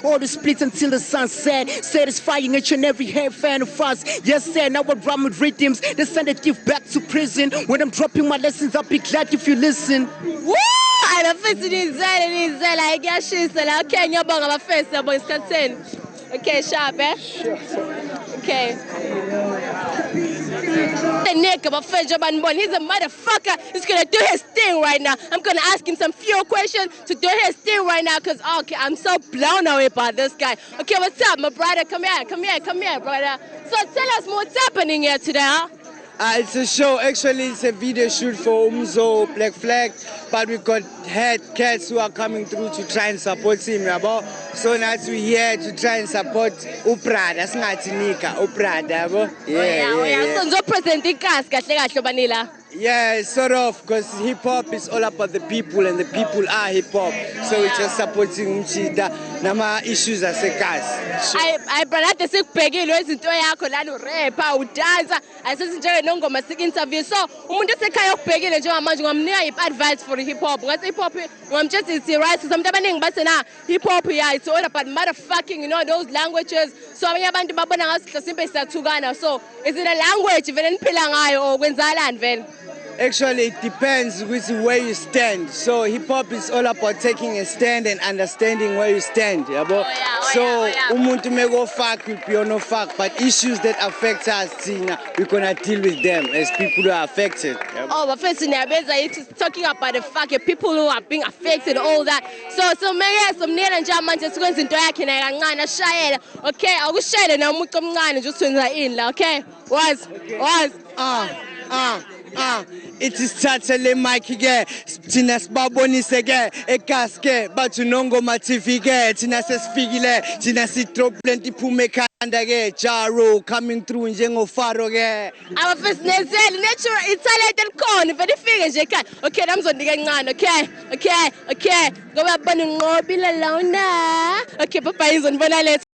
All the splits until the sunset. Satisfying each and every head fan of us. Yes, sir, now I rhyme with rhythms. The son that give back to prison. When I'm dropping my lessons, I'll be glad if you listen. Woo! Abafethu nizela ayashisa la. Okay, ngiyabonga abafethu yabo isikhatheni. Okay, sharp, eh? Sure. Okay. The nigga, he's a motherfucker. He's gonna do his thing right now. I'm gonna ask him some few questions to do his thing right now, cause okay, I'm so blown away by this guy. Okay, what's up, my brother? Come here, brother. So tell us what's happening here today, huh? It's a show. Actually, it's a video shoot for Umzo Black Flag, but we got head cats who are coming through to try and support him. Yabo. So now we're here to try and support Uprada. Singathi Nika Uprada. Yabo. Yeah. So present kahle banila. Yeah, sort of, because hip hop is all about the people, and the people are hip hop. So we're just supporting Umchida. Nama issues are sekas. I brother sikubhekile izinto yakho lana urapper udansa asesinjenge Nongoma interview. So umuntu esekhaya ukubhekile njengamanje ngamnika advice for hip hop. Ngathi hip hop ngamtshela it's right. So abantu abaningi bathi na hip hop yeah, it's all about motherfucking, you know, those languages. So abanye abantu babona ngathi simple siyathukana. So is it a language vele niphila ngayo or kwenzakalani vele? Actually, it depends with where you stand. So hip hop is all about taking a stand and understanding where you stand. Yabo? Umuntu mego fuck will be on no fuck, but issues that affect us, we're gonna deal with them as people who are affected. Yabo? Oh, but first it's talking about the fact that people who are being affected, all that. So maybe some near and German just going into a shire. Okay, I will share now mukamgan just in, okay? Was. It is tatele mic ge tina sibabonise ge ekaske bathu Nongoma TV ge tina sesifigile tina sitro plenty phume khanda ge Jaro coming through njengofaro ge abafethu nezeli natural talented khona vele ifike nje ekhaya. Okay, namzondika kancane. Okay ngoba bona Nqobile lona. Okay, bye bye, izonibona later.